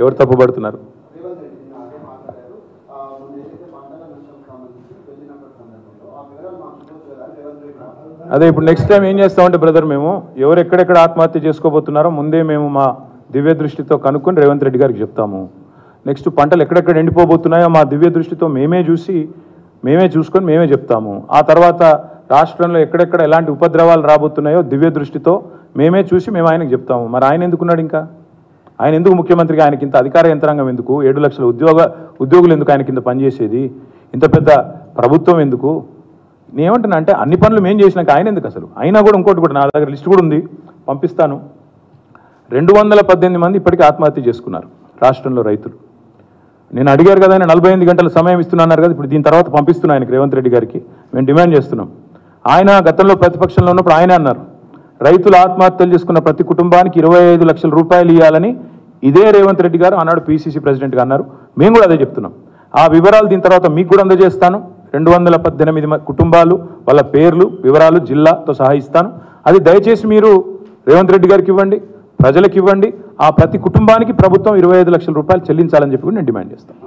ఎవరు తప్పుపడుతున్నారు? అదే ఇప్పుడు నెక్స్ట్ టైం ఏం చేస్తామంటే బ్రదర్, మేము ఎవరు ఎక్కడెక్కడ ఆత్మహత్య చేసుకోబోతున్నారో ముందే మేము మా దివ్య దృష్టితో కనుక్కొని రేవంత్ రెడ్డి గారికి చెప్తాము. నెక్స్ట్ పంటలు ఎక్కడెక్కడ ఎండిపోబోతున్నాయో మా దివ్య దృష్టితో మేమే చూసుకొని మేమే చెప్తాము. ఆ తర్వాత రాష్ట్రంలో ఎక్కడెక్కడ ఎలాంటి ఉపద్రవాలు రాబోతున్నాయో దివ్య దృష్టితో మేమే చూసి మేము ఆయనకు చెప్తాము. మరి ఆయన ఎందుకున్నాడు? ఇంకా ఆయన ఎందుకు ముఖ్యమంత్రిగా? ఆయనకి ఇంత అధికార యంత్రాంగం ఎందుకు? 7 లక్షల ఉద్యోగులు ఎందుకు ఆయన కింద పనిచేసేది? ఇంత పెద్ద ప్రభుత్వం ఎందుకు? నేనేమంటున్నా అంటే అన్ని పనులు మేము చేసినాక ఆయన ఎందుకు అసలు? అయినా కూడా ఇంకోటి కూడా నా దగ్గర లిస్ట్ కూడా ఉంది, పంపిస్తాను. 218 మంది ఇప్పటికీ ఆత్మహత్య చేసుకున్నారు రాష్ట్రంలో రైతులు. నేను అడిగారు కదా, ఆయన 48 గంటల సమయం ఇస్తున్నారు కదా, ఇప్పుడు దీని తర్వాత పంపిస్తున్నా ఆయనకి, రేవంత్ రెడ్డి గారికి మేము డిమాండ్ చేస్తున్నాం. ఆయన గతంలో ప్రతిపక్షంలో ఉన్నప్పుడు ఆయనే అన్నారు, రైతులు ఆత్మహత్యలు చేసుకున్న ప్రతి కుటుంబానికి 25 లక్షల రూపాయలు ఇవ్వాలని ఇదే రేవంత్ రెడ్డి గారు ఆనాడు పిసిసి ప్రెసిడెంట్గా అన్నారు. మేము కూడా అదే చెప్తున్నాం. ఆ వివరాలు దీని తర్వాత మీకు కూడా అందజేస్తాను. 218 కుటుంబాలు, వాళ్ళ పేర్లు, వివరాలు జిల్లాతో సహా ఇస్తాను. అది దయచేసి మీరు రేవంత్ రెడ్డి గారికి ఇవ్వండి, ప్రజలకు ఇవ్వండి. ఆ ప్రతి కుటుంబానికి ప్రభుత్వం 25 లక్షల రూపాయలు చెల్లించాలని చెప్పి నేను డిమాండ్ చేస్తాను.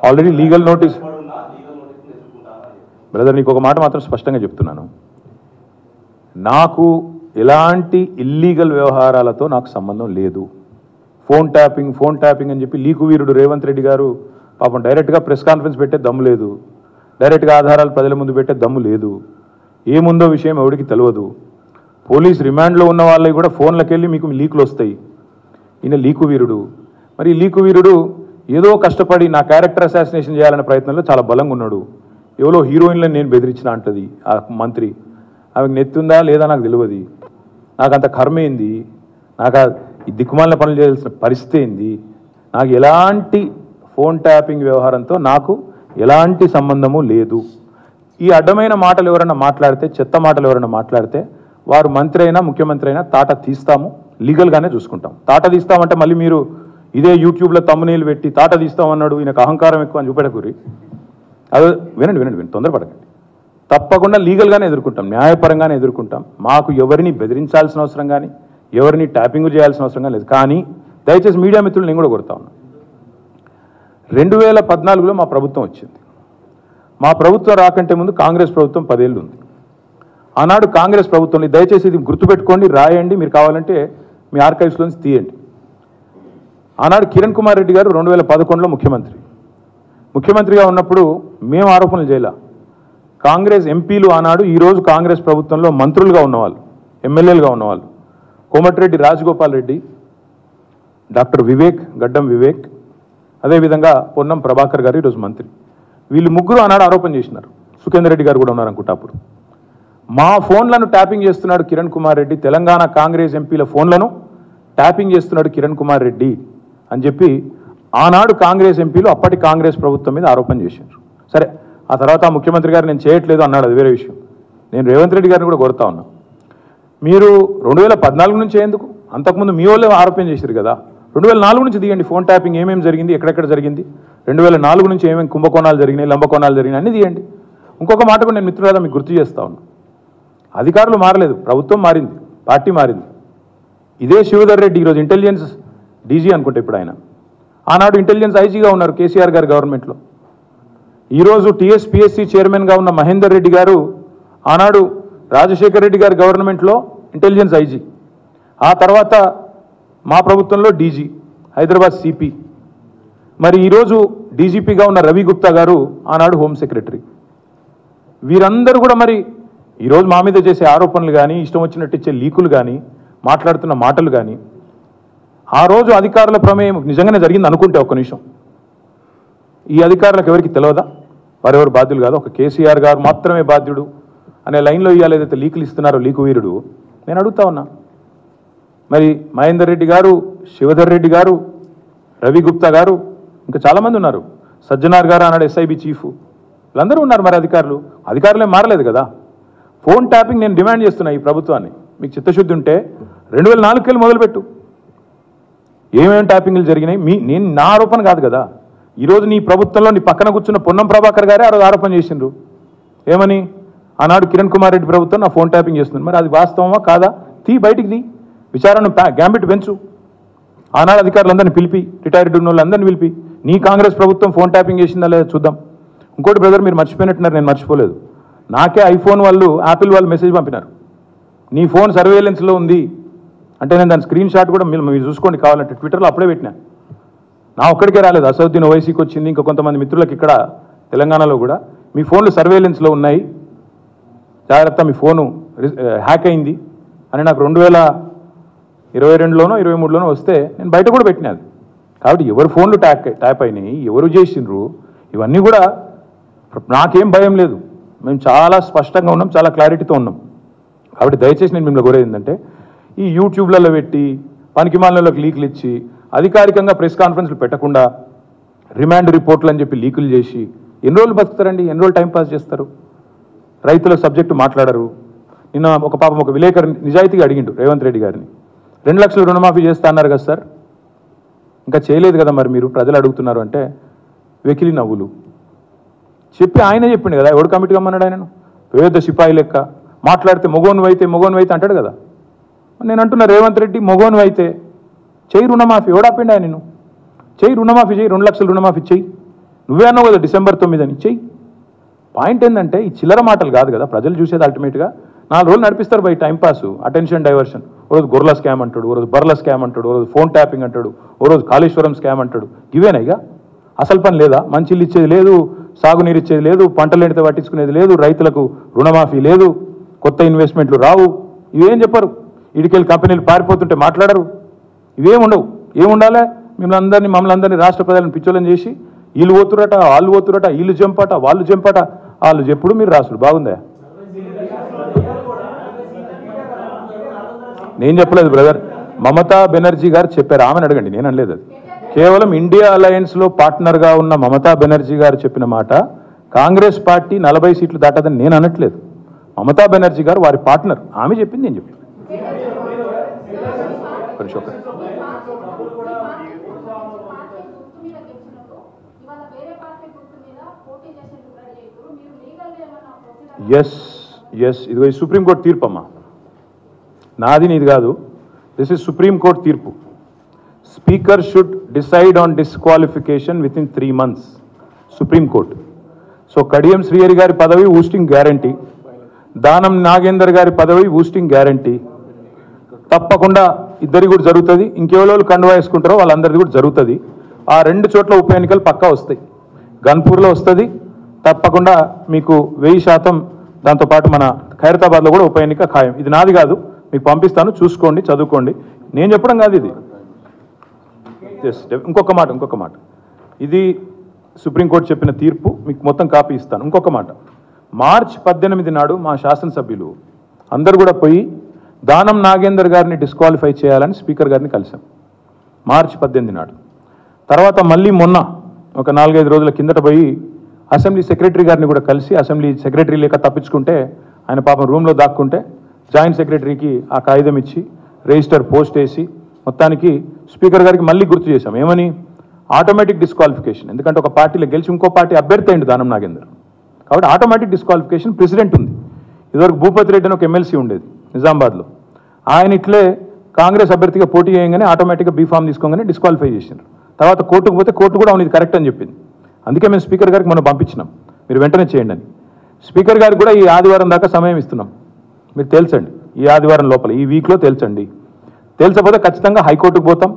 ఆల్రెడీ లీగల్ నోటీస్ బ్రదర్, నీకు ఒక మాట మాత్రం స్పష్టంగా చెప్తున్నాను, నాకు ఎలాంటి ఇల్లీగల్ వ్యవహారాలతో నాకు సంబంధం లేదు. ఫోన్ ట్యాపింగ్ అని చెప్పి లీకు వీరుడు రేవంత్ రెడ్డి గారు పాపం డైరెక్ట్గా ప్రెస్ కాన్ఫరెన్స్ పెట్టే దమ్ము లేదు, డైరెక్ట్గా ఆధారాలు ప్రజల ముందు పెట్టే దమ్ము లేదు. ఏముందో విషయం ఎవరికి తెలియదు. పోలీస్ రిమాండ్లో ఉన్న వాళ్ళకి కూడా ఫోన్లకు వెళ్ళి మీకు లీకులు వస్తాయి. ఈయన లీకు వీరుడు. మరి ఈ లీకు వీరుడు ఏదో కష్టపడి నా క్యారెక్టర్ అసాసినేషన్ చేయాలనే ప్రయత్నంలో చాలా బలంగా ఉన్నాడు. ఎవరో హీరోయిన్లను నేను బెదిరించిన అంటది ఆ మంత్రి. ఆమెకు నెత్తుందా లేదా నాకు తెలియదు. నాకు అంత కర్మ ఏంది? నాకు ఈ దిక్కుమాలిన పనులు చేయాల్సిన పరిస్థితి ఏంది? నాకు ఎలాంటి ఫోన్ ట్యాపింగ్ వ్యవహారంతో నాకు ఎలాంటి సంబంధము లేదు. ఈ అడ్డమైన మాటలు ఎవరైనా మాట్లాడితే, చెత్త మాటలు ఎవరైనా మాట్లాడితే, వారు మంత్రి అయినా ముఖ్యమంత్రి అయినా తాట తీస్తాము, లీగల్గానే చూసుకుంటాం. తాట తీస్తామంటే మళ్ళీ మీరు ఇదే యూట్యూబ్లో తమ్మునీళ్ళు పెట్టి తాట తీస్తామన్నాడు, ఈయనకు అహంకారం ఎక్కువ అని చూపెట్టకూరి. అది వినండి, తొందరపడకండి. తప్పకుండా లీగల్గానే ఎదుర్కొంటాం, న్యాయపరంగానే ఎదుర్కొంటాం. మాకు ఎవరిని బెదిరించాల్సిన అవసరం కానీ ఎవరిని ట్యాపింగ్ చేయాల్సిన అవసరం కానీ లేదు. కానీ దయచేసి మీడియా మిత్రులు నేను కూడా కొడతా ఉన్నా, 2014లో మా ప్రభుత్వం వచ్చింది. మా ప్రభుత్వం రాకంటే ముందు కాంగ్రెస్ ప్రభుత్వం 10 ఏళ్ళు ఉంది. ఆనాడు కాంగ్రెస్ ప్రభుత్వంలో, దయచేసి ఇది గుర్తుపెట్టుకోండి, రాయండి, మీరు కావాలంటే మీ ఆర్కైవ్స్లోంచి తీయండి. ఆనాడు కిరణ్ కుమార్ రెడ్డి గారు 2011లో ముఖ్యమంత్రిగా ఉన్నప్పుడు మేము ఆరోపణలు చేయాల. కాంగ్రెస్ ఎంపీలు ఆనాడు ఈరోజు కాంగ్రెస్ ప్రభుత్వంలో మంత్రులుగా ఉన్నవాళ్ళు, ఎమ్మెల్యేలుగా ఉన్నవాళ్ళు, కోమటిరెడ్డి రాజగోపాల్ రెడ్డి, డాక్టర్ గడ్డం వివేక్, అదేవిధంగా పొన్నం ప్రభాకర్ గారు ఈరోజు మంత్రి. వీళ్ళు ముగ్గురు ఆనాడు ఆరోపణ చేసినారు. సుఖేందర్ రెడ్డి గారు కూడా ఉన్నారు అనుకుంటా. అప్పుడు మా ఫోన్లను ట్యాపింగ్ చేస్తున్నాడు కిరణ్ కుమార్ రెడ్డి, తెలంగాణ కాంగ్రెస్ ఎంపీల ఫోన్లను ట్యాపింగ్ చేస్తున్నాడు కిరణ్ కుమార్ రెడ్డి అని చెప్పి ఆనాడు కాంగ్రెస్ ఎంపీలు అప్పటి కాంగ్రెస్ ప్రభుత్వం మీద ఆరోపణ చేశారు. సరే, ఆ తర్వాత ముఖ్యమంత్రి గారు నేను చేయట్లేదు అన్నాడు, అది వేరే విషయం. నేను రేవంత్ రెడ్డి గారిని కూడా కోరుతా ఉన్నా, మీరు 2014 నుంచి ఎందుకు? అంతకుముందు మీ వాళ్ళే ఆరోపణ చేశారు కదా. 2004 నుంచి తీయండి, ఫోన్ ట్యాపింగ్ ఏమేమి జరిగింది, ఎక్కడెక్కడ జరిగింది, 2004 నుంచి ఏమేమి కుంభకోణాలు జరిగినాయి, లంబకోణాలు జరిగినాయి అన్నీ తీయండి. ఇంకొక మాట కూడా నేను మిత్రులారా మీకు గుర్తు చేస్తా ఉన్నా, అధికారులు మారలేదు, ప్రభుత్వం మారింది, పార్టీ మారింది. ఇదే శివధర్ రెడ్డి ఈరోజు ఇంటెలిజెన్స్ డీజీ అనుకుంటే, ఇప్పుడు ఆయన ఆనాడు ఇంటెలిజెన్స్ ఐజీగా ఉన్నారు కేసీఆర్ గారి గవర్నమెంట్లో. ఈరోజు టీఎస్పీఎస్సీ చైర్మన్గా ఉన్న మహేందర్ రెడ్డి గారు ఆనాడు రాజశేఖర్ రెడ్డి గారి గవర్నమెంట్లో ఇంటెలిజెన్స్ ఐజీ, ఆ తర్వాత మా ప్రభుత్వంలో డీజీ, హైదరాబాద్ సిపి. మరి ఈరోజు డీజీపీగా ఉన్న రవి గుప్తా గారు ఆనాడు హోమ్ సెక్రటరీ. వీరందరూ కూడా మరి ఈరోజు మా మీద చేసే ఆరోపణలు కానీ, ఇష్టం వచ్చినట్టు ఇచ్చే లీకులు కానీ, మాట్లాడుతున్న మాటలు కానీ, ఆ రోజు అధికారుల ప్రమేయం నిజంగానే జరిగింది అనుకుంటే ఒక్క నిమిషం, ఈ అధికారులకు ఎవరికి తెలియదా? వారెవరు బాధ్యులు కాదు, ఒక కేసీఆర్ గారు మాత్రమే బాధ్యుడు అనే లైన్లో ఇవాళ ఏదైతే లీకులు ఇస్తున్నారో లీకు వీరుడు, నేను అడుగుతా ఉన్నా. మరి మహేందర్ రెడ్డి గారు, శివధర్ రెడ్డి గారు, రవి గుప్తా గారు, ఇంకా చాలామంది ఉన్నారు, సజ్జనార్ గారు ఆనాడు ఎస్ఐబి చీఫ్, వీళ్ళందరూ ఉన్నారు. మరి అధికారులే మారలేదు కదా. ఫోన్ ట్యాపింగ్ నేను డిమాండ్ చేస్తున్నా ఈ ప్రభుత్వాన్ని, మీకు చిత్తశుద్ధి ఉంటే 2004 వెళ్ళి మొదలుపెట్టు, ఏమేమి ట్యాపింగ్లు జరిగినాయి. నేను నా ఆరోపణ కాదు కదా. ఈరోజు నీ ప్రభుత్వంలో నీ పక్కన కూర్చున్న పొన్నం ప్రభాకర్ గారే ఆ రోజు ఆరోపణ చేసిండ్రు. ఏమని? ఆనాడు కిరణ్ కుమార్ రెడ్డి ప్రభుత్వం నా ఫోన్ ట్యాపింగ్ చేస్తుంది. మరి అది వాస్తవమా కాదా? బయటికి విచారణ గ్యాంబిట్ పెంచు. ఆనాడు అధికారులందరినీ పిలిపి, రిటైర్డ్ ఉన్న వాళ్ళందరినీ పిలిపి, నీ కాంగ్రెస్ ప్రభుత్వం ఫోన్ ట్యాపింగ్ చేసిందా లేదా చూద్దాం. ఇంకోటి బ్రదర్, మీరు మర్చిపోయినట్టున్నారు, నేను మర్చిపోలేదు. నాకే ఐఫోన్ వాళ్ళు, యాపిల్ వాళ్ళు మెసేజ్ పంపినారు, నీ ఫోన్ సర్వేలెన్స్లో ఉంది అంటే. నేను దాని స్క్రీన్ షాట్ కూడా మీరు చూసుకోండి కావాలంటే, ట్విట్టర్లో అప్పుడే పెట్టినా. నా ఒక్కడికే రాలేదు, అసదుద్దీన్ ఓవైసీకి వచ్చింది, ఇంకా కొంతమంది మిత్రులకు ఇక్కడ తెలంగాణలో కూడా, మీ ఫోన్లు సర్వేలెన్స్లో ఉన్నాయి, జాగ్రత్త, మీ ఫోను హ్యాక్ అయింది అని నాకు 2022లోనో 2023లోనో వస్తే నేను బయట కూడా పెట్టినది. కాబట్టి ఎవరు ఫోన్లు ట్యాప్ అయినాయి, ఎవరు చేసిండ్రు, ఇవన్నీ కూడా నాకేం భయం లేదు. మేము చాలా స్పష్టంగా ఉన్నాం, చాలా క్లారిటీతో ఉన్నాం. కాబట్టి దయచేసి నేను మిమ్మల్ని కోరేది ఏంటంటే, ఈ యూట్యూబ్లలో పెట్టి పనికిమాలినలకు లీకులు ఇచ్చి అధికారికంగా ప్రెస్ కాన్ఫరెన్స్లు పెట్టకుండా రిమాండ్ రిపోర్ట్లు అని చెప్పి లీకులు చేసి ఎన్ని రోజులు బతుకుతారండి, ఎన్ని రోజులు టైంపాస్ చేస్తారు? రైతుల సబ్జెక్టు మాట్లాడరు. నిన్న ఒక పాపం ఒక విలేకరు నిజాయితీగా అడిగిండు రేవంత్ రెడ్డి గారిని, 2 లక్షలు రుణమాఫీ చేస్తా అన్నారు కదా సార్, ఇంకా చేయలేదు కదా మరి మీరు, ప్రజలు అడుగుతున్నారు అంటే వెకిలి నవ్వులు చెప్పి ఆయనే చెప్పిండు కదా, ఎవడు కమిటీ కమ్మన్నాడు ఆయనను? పేద సిపాయి లెక్క మాట్లాడితే మొగోను అయితే అంటాడు కదా. నేను అంటున్నా, రేవంత్ రెడ్డి మొగోను అయితే చెయ్యి రుణమాఫీ, ఎవడాపిండి ఆయన నేను చెయ్యి రుణమాఫీ, చెయ్యి 2 లక్షలు రుణమాఫీ చెయ్యి, నువ్వే అన్నావు కదా December 9 అని, చెయ్యి. పాయింట్ ఏంటంటే ఈ చిల్లర మాటలు కాదు కదా ప్రజలు చూసేది. అల్టిమేట్గా 4 రోజులు నడిపిస్తారు బై టైంపాస్, అటెన్షన్ డైవర్షన్. ఓ రోజు గొర్రెల స్కామ్ అంటాడు, ఓ రోజు బర్రెల స్కామ్ అంటాడు, ఓ రోజు ఫోన్ ట్యాపింగ్ అంటాడు, ఓ రోజు కాళేశ్వరం స్కామ్ అంటాడు. ఇవేనా ఇక అసలు పని లేదా? మంచిలు ఇచ్చేది లేదు, సాగునీరు ఇచ్చేది లేదు, పంటలు ఎండితే పట్టించుకునేది లేదు, రైతులకు రుణమాఫీ లేదు, కొత్త ఇన్వెస్ట్మెంట్లు రావు, ఇవేం చెప్పరు. ఇడికెళ్ళి కంపెనీలు పారిపోతుంటే మాట్లాడరు, ఇవేం ఉండవు. ఏముండాలి? మమ్మల్ని అందరినీ రాష్ట్ర ప్రజలను పిచ్చోళ్ళని చేసి వీళ్ళు పోతురట, వాళ్ళు పోతురట, వీళ్ళు జంపట, వాళ్ళు జంపట, వాళ్ళు చెప్పుడు మీరు రాసుడు. బాగుందా? నేను చెప్పలేదు బ్రదర్, మమతా బెనర్జీ గారు చెప్పారు, ఆమెను అడగండి, నేను అనలేదు. అది కేవలం ఇండియా అలయన్స్లో పార్ట్నర్గా ఉన్న మమతా బెనర్జీ గారు చెప్పిన మాట. కాంగ్రెస్ పార్టీ 40 సీట్లు దాటదని నేను అనట్లేదు. మమతా బెనర్జీ గారు వారి పార్ట్నర్, ఆమె చెప్పింది నేను చెప్పాను. ఎస్ ఇదిగో ఈ సుప్రీంకోర్టు తీర్పు అమ్మా, నాది నీది కాదు. దిస్ ఇస్ సుప్రీంకోర్టు తీర్పు. Speaker should decide on disqualification with in 3 months, supreme court. So Kadiyam Srihari గారి పదవి ఊస్టింగ్ గ్యారంటీ, దానం నాగేందర్ గారి పదవి ఊస్టింగ్ గ్యారంటీ తప్పకుండా ఇద్దరి కూడా జరుగుతుంది. ఇంకెవరో కండువా వేసుకుంటారో వాళ్ళందరిది కూడా జరుగుతుంది. ఆ 2 చోట్ల ఉప ఎన్నికలు పక్కా వస్తాయి. గన్పూర్లో వస్తుంది తప్పకుండా మీకు 1000%. దాంతోపాటు మన ఖైరతాబాద్లో కూడా ఉప ఎన్నిక ఖాయం. ఇది నాది కాదు, మీకు పంపిస్తాను, చూసుకోండి, చదువుకోండి. నేను చెప్పడం కాదు ఇది. ఇంకొక మాట, ఇది సుప్రీంకోర్టు చెప్పిన తీర్పు, మీకు మొత్తం కాపీ ఇస్తాను. ఇంకొక మాట, March 18 నాడు మా శాసనసభ్యులు అందరూ కూడా పోయి దానం నాగేందర్ గారిని డిస్క్వాలిఫై చేయాలని స్పీకర్ గారిని కలిసాం March 18 నాడు. తర్వాత మళ్ళీ మొన్న ఒక 4-5 రోజుల కిందట పోయి అసెంబ్లీ సెక్రటరీ గారిని కూడా కలిసి, అసెంబ్లీ సెక్రటరీ లేక తప్పించుకుంటే ఆయన పాపం రూమ్లో దాక్కుంటే జాయింట్ సెక్రటరీకి ఆ కాగితం ఇచ్చి రిజిస్టర్ పోస్ట్ వేసి మొత్తానికి స్పీకర్ గారికి మళ్ళీ గుర్తు చేశాం. ఏమని? Automatic disqualification. ఎందుకంటే ఒక పార్టీలో గెలిచి ఇంకో పార్టీ అభ్యర్థి అయింది దానం నాగేందర్, కాబట్టి ఆటోమేటిక్ డిస్క్వాలిఫికేషన్ ప్రెసిడెంట్ ఉంది. ఇదివరకు భూపతి రెడ్డి అని ఒక ఎమ్మెల్సీ ఉండేది నిజామాబాద్లో, ఆయన ఇట్లే కాంగ్రెస్ అభ్యర్థిగా పోటీ చేయగానే ఆటోమేటిక్గా బీఫామ్ తీసుకోగానే డిస్క్వాలిఫై చేసిండ్రు. తర్వాత కోర్టుకు పోతే కోర్టు కూడా అవును ఇది కరెక్ట్ అని చెప్పింది. అందుకే మేము స్పీకర్ గారికి మనం పంపించినాం, మీరు వెంటనే చేయండి అని. స్పీకర్ గారికి కూడా ఈ ఆదివారం దాకా సమయం ఇస్తున్నాం, మీరు తేల్చండి, ఈ ఆదివారం లోపల, ఈ వీక్లో తేల్చండి. తేల్చకపోతే ఖచ్చితంగా హైకోర్టుకు పోతాం,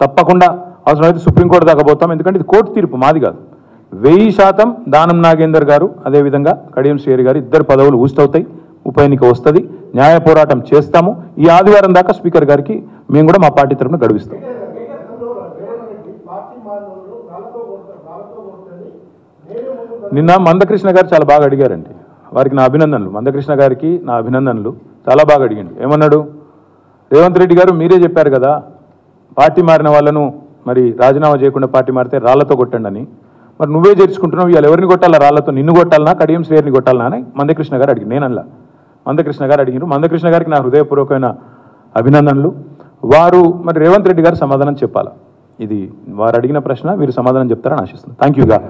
తప్పకుండా అవసరమైతే సుప్రీంకోర్టు దాకా పోతాం. ఎందుకంటే ఇది కోర్టు తీర్పు, మాది కాదు. 1000% దానం నాగేందర్ గారు అదేవిధంగా కడియం శ్రీహరి గారు ఇద్దరు పదవులు ఊస్తవుతాయి, ఉప ఎన్నిక వస్తుంది, న్యాయ పోరాటం చేస్తాము. ఈ ఆదివారం దాకా స్పీకర్ గారికి మేము కూడా మా పార్టీ తరఫున గడువిస్తాం. నిన్న మందకృష్ణ గారు చాలా బాగా అడిగారండి, వారికి నా అభినందనలు. మందకృష్ణ గారికి నా అభినందనలు, చాలా బాగా అడిగిండు. ఏమన్నాడు? రేవంత్ రెడ్డి గారు మీరే చెప్పారు కదా పార్టీ మారిన వాళ్ళను మరి రాజీనామా చేయకుండా పార్టీ మారితే రాళ్లతో కొట్టండి అని. మరి నువ్వే చేర్చుకుంటున్నావు, ఇవాళ ఎవరిని కొట్టాలా? రాళ్లతో నిన్ను కొట్టాలనా కడియం శ్రీహరిని కొట్టాలనా అని మందకృష్ణ గారు అడిగి, నేనల్లా మందకృష్ణ గారు అడిగినారు. మందకృష్ణ గారికి నా హృదయపూర్వకమైన అభినందనలు. వారు మరి రేవంత్ రెడ్డి గారు సమాధానం చెప్పాలా, ఇది వారు అడిగిన ప్రశ్న, మీరు సమాధానం చెప్తారని ఆశిస్తున్నాను. థ్యాంక్ యూగా.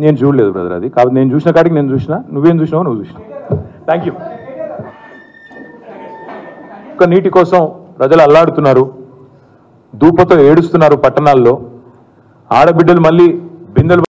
నేను చూడలేదు బ్రదర్ అది, కాబట్టి నేను చూసిన కాడికి నేను చూసిన, నువ్వేం చూసినావో నువ్వు చూసినావు. Thank you. చుక్క నీటి కోసం ప్రజలు అల్లాడుతున్నారు, దూపతో ఏడుస్తున్నారు పట్టణాల్లో. ఆడబిడ్డలు మళ్ళీ బిందెలు